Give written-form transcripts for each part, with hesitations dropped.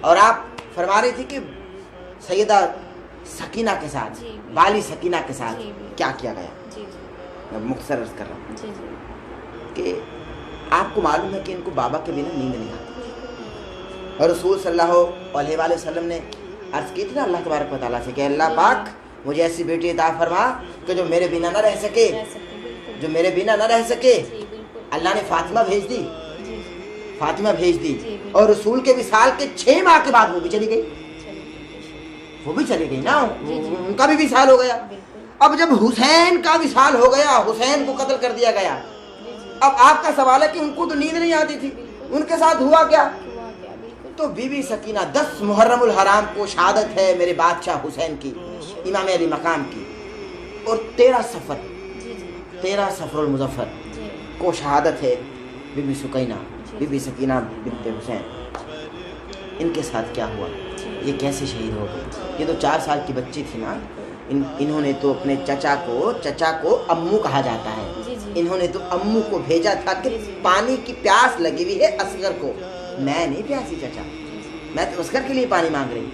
اور آپ فرما رہی تھی کہ سیدہ سکینہ کے ساتھ بالی سکینہ کے ساتھ کیا کیا گیا. میں مختصر عرض کر رہا ہوں کہ آپ کو معلوم ہے کہ ان کو بابا کے بنا نیند نہیں آتی، اور رسول صلی اللہ علیہ وآلہ وسلم نے عرض کی تھی نا اللہ تبارک و تعالیٰ سے کہ اللہ پاک مجھے ایسی بیٹی عطا فرما کہ جو میرے بنا نہ رہ سکے، جو میرے بنا نہ رہ سکے. اللہ نے فاطمہ بھیج دی، فاطمہ بھیج دی، اور رسول کے وصال کے 6 ماہ کے بعد وہ بھی چلی گئی، وہ بھی چلی گئی نا، ان کا بھی وصال ہو گیا. اب جب حسین کا وصال ہو گیا، حسین کو قتل کر دیا گیا، اب آپ کا سوال ہے کہ ان کو تو نیند نہیں آتی تھی، ان کے ساتھ ہوا کیا؟ تو بی بی سکینہ 10 محرم الحرام کو شہادت ہے میرے بادشاہ حسین کی، امام علی مقام کی، اور 13 صفر المظفر کو شہادت ہے بی بی سکینہ، بی بی سکینہ بنت حسین. ان کے ساتھ کیا ہوا؟ یہ کیسے شہید ہو گئے؟ یہ تو 4 سال کی بچی تھی نا. انہوں نے تو اپنے چچا کو امو کہا جاتا ہے، انہوں نے تو امو کو بھیجا تھا کہ پانی کی پیاس لگی ہوئی ہے اصغر کو، میں نہیں پیاسی چچا، میں تو اصغر کے لیے پانی مانگ رہی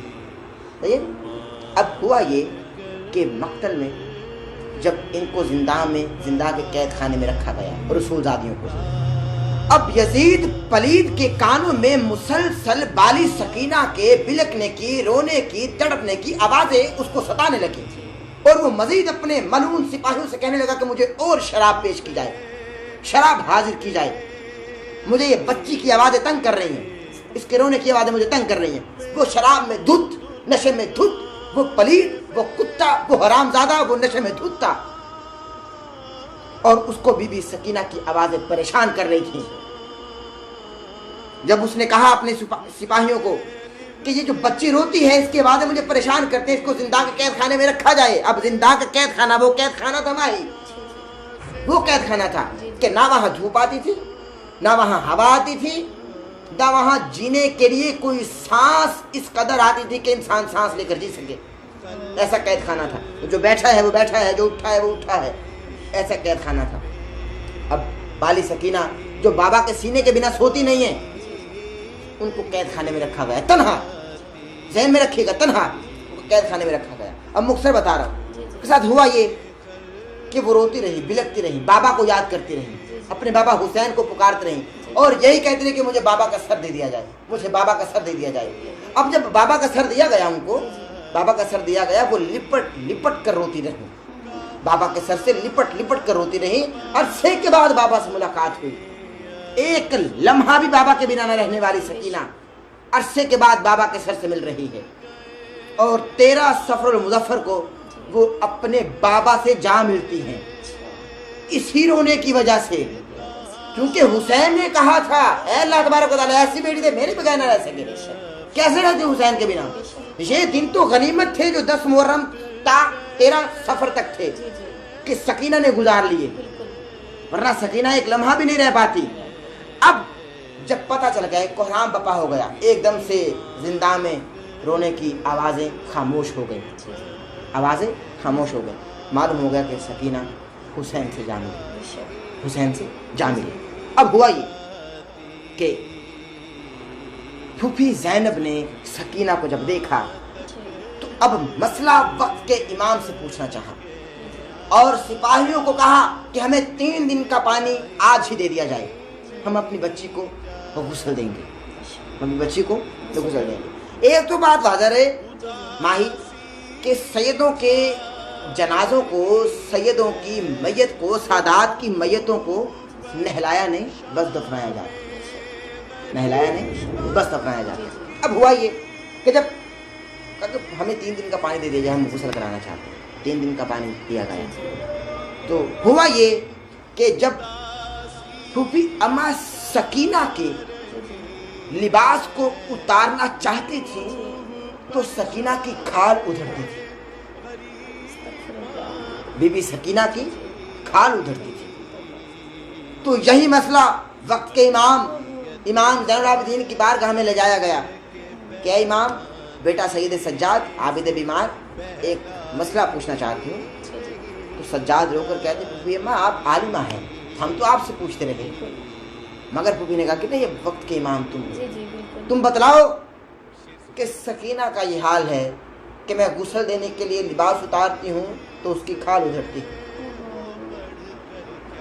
ہوں. اب ہوا یہ کہ مقتل میں جب ان کو زندہ کے قید خانے میں رکھا گیا رسول زادیوں کو، اب یزید پلید کے کانوں میں مسلسل بالی سکینہ کے بلکنے کی، رونے کی، تڑپنے کی آوازیں اس کو ستانے لگی، اور وہ مزید اپنے ملعون سپاہیوں سے کہنے لگا کہ مجھے اور شراب پیش کی جائے، شراب حاضر کی جائے، مجھے یہ بچی کی آوازیں تنگ کر رہی ہیں، اس کے رونے کی آوازیں مجھے تنگ کر رہی ہیں. وہ شراب میں دھت، نشے میں دھت، وہ پلید، وہ کتا، وہ حرام زادہ، وہ نشے میں دھت تھا، اور اس کو بی بی سکینہ کی آوازیں پریشان کر رہی تھیں. جب اس نے کہا اپنے سپاہیوں کو کہ یہ جو بچی روتی ہے اس کے بعد مجھے پریشان کرتے ہیں، اس کو زندہ کے قید خانے میں رکھا جائے. اب زندہ کا قید خانہ وہ قید خانہ تھا ماہی، وہ قید خانہ تھا کہ نہ وہاں دھوپ آتی تھی، نہ وہاں ہوا آتی تھی، نہ وہاں جینے کے لیے کوئی سانس اس قدر آتی تھی کہ انسان سانس لے کر جی سکے. ایسا قید خانہ تھا. جو بیٹھا ہے وہ بیٹھا ہے، جو اٹھا ہے وہ اٹھا ہے، ایسا قید خانہ تھا. اب بالی سکینہ جو بابا کے سینے کے بنا سوتی نہیں ہے، ان کو قید خانے میں رکھا گیا، تنہا. ذہن میں رکھیے گا، تنہا قید خانے میں رکھا گیا. اب مختصر بتا رہا ہوں. اس کے ساتھ ہوا یہ کہ وہ روتی رہی، بلکتی رہی، بابا کو یاد کرتی رہی، اپنے بابا حسین کو پکارتی رہی، اور یہی کہتے رہے کہ مجھے بابا کا سر دے دیا جائے، مجھے بابا کا سر دے دیا جائے. اب جب بابا کا سر دیا گیا، ان کو بابا کا سر دیا گیا، وہ لپٹ لپٹ کر روتی رہی، بابا کے سر سے لپٹ لپٹ کر روتی رہی. عرصے کے بعد بابا سے ملاقات ہوئی، ایک لمحہ بھی بابا کے بنا نہ رہنے والی سکینہ عرصے کے بعد بابا کے سر سے مل رہی ہے، اور 13 صفر المظفر کو وہ اپنے بابا سے جا ملتی ہیں. اسی رونے کی وجہ سے، کیونکہ حسین نے کہا تھا اے اللہ تبارک و تعالیٰ ایسی بیٹی دے میرے بغیر نہ رہ سکے. کیسے رہتے حسین کے بنا؟ یہ دن تو غنیمت تھے جو 10 محرم تا 13 صفر تک تھے کہ سکینہ نے گزار لیے، ورنہ سکینہ ایک لمحہ بھی نہیں رہ پاتی. اب جب پتہ چل گیا، کوہرام بپا ہو گیا، ایک دم سے زندہ میں رونے کی آوازیں خاموش ہو گئی، آوازیں خاموش ہو گئی. معلوم ہو گیا کہ سکینہ حسین سے جا ملی، حسین سے جا ملی. اب ہوا یہ کہ پھوپھی زینب نے سکینہ کو جب دیکھا تو اب مسئلہ وقت کے امام سے پوچھنا چاہا، اور سپاہیوں کو کہا کہ ہمیں 3 دن کا پانی آج ہی دے دیا جائے، ہم اپنی بچی کو غسل دیں گے، اپنی بچی کو غسل دیں گے. ایک تو بات واضح ہے ماہی کہ سیدوں کے جنازوں کو، سیدوں کی میت کو، سادات کی میتوں کو نہلایا نہیں، بس دفنایا جاتا، نہلایا نہیں، بس دفنایا جاتا. اب ہوا یہ کہ جب ہمیں 3 دن کا پانی دے دیا جائے، ہم غسل کرانا چاہتے ہیں، 3 دن کا پانی دیا گیا. تو ہوا یہ کہ جب پھوپھی اما سکینہ کے لباس کو اتارنا چاہتی تھی تو سکینہ کی کھال ادھرتی تھی، بی بی سکینہ کی کھال ادھرتی تھی. تو یہی مسئلہ وقت کے امام زین العابدین کی بارگاہ میں لے جایا گیا کہ اے امام، بیٹا سید سجاد عابد بیمار ایک مسئلہ پوچھنا چاہتی ہوں. تو سجاد رو کر کہتے پھوپھی اماں آپ عالمہ ہیں، ہم تو آپ سے پوچھتے رہے، مگر پھوپھی نے کہا کہ نہیں، یہ وقت کے امام تم بتلاؤ کہ سکینہ کا یہ حال ہے کہ میں غسل دینے کے لیے لباس اتارتی ہوں تو اس کی کھال ادھرتی ہے.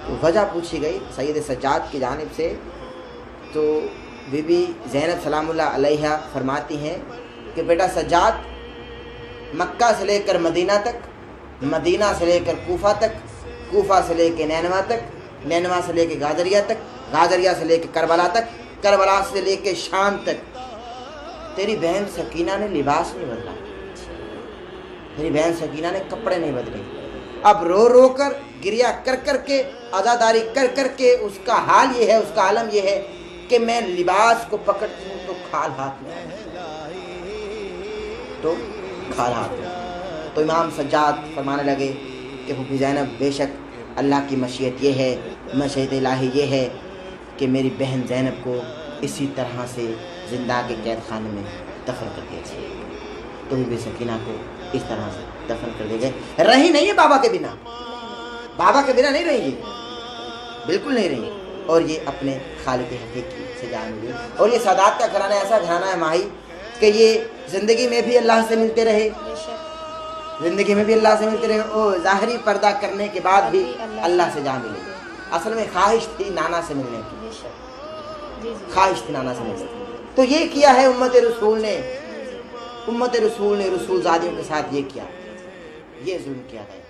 تو وجہ پوچھی گئی سید سجاد کی جانب سے، تو بی بی زینب سلام اللہ علیہ فرماتی ہیں کہ بیٹا سجاد، مکہ سے لے کر مدینہ تک، مدینہ سے لے کر کوفہ تک، کوفہ سے لے کے نینوا تک، نینوا سے لے کے غادریہ تک، غادریہ سے لے کے کربلا تک، کربلا سے لے کے شام تک تیری بہن سکینہ نے لباس نہیں بدلا، تیری بہن سکینہ نے کپڑے نہیں بدلے. اب رو رو کر، گریہ کر کر کے، عزاداری کر کر کے اس کا حال یہ ہے، اس کا عالم یہ ہے کہ میں لباس کو پکڑتی ہوں تو کھال ہاتھ میں تو کھال ہاتھ میں. تو امام سجاد فرمانے لگے کہ پھوپھی زینب، بے شک اللہ کی مشیت یہ ہے، مشیت الہی یہ ہے کہ میری بہن زینب کو اسی طرح سے زندہ کے قید خانے میں دفن کر دیا جائے. تو بی سکینہ کو اس طرح سے دفن کر دیا گئے. رہی نہیں ہے بابا کے بنا، بابا کے بنا نہیں رہی، بالکل نہیں رہی. اور یہ اپنے خالق حقیقی سے جان ملی. اور یہ سادات کا گھرانہ ایسا گھرانہ ہے ماہی کہ یہ زندگی میں بھی اللہ سے ملتے رہے، زندگی میں بھی اللہ سے ملتے رہے، اور ظاہری پردہ کرنے کے بعد بھی اللہ سے جان ملے. اصل میں خواہش تھی نانا سے ملنے کی، خواہش تھی نانا سے ملنے کی. تو یہ کیا ہے امت رسول نے، امت رسول نے رسول زادیوں کے ساتھ یہ کیا، یہ ظلم کیا ہے.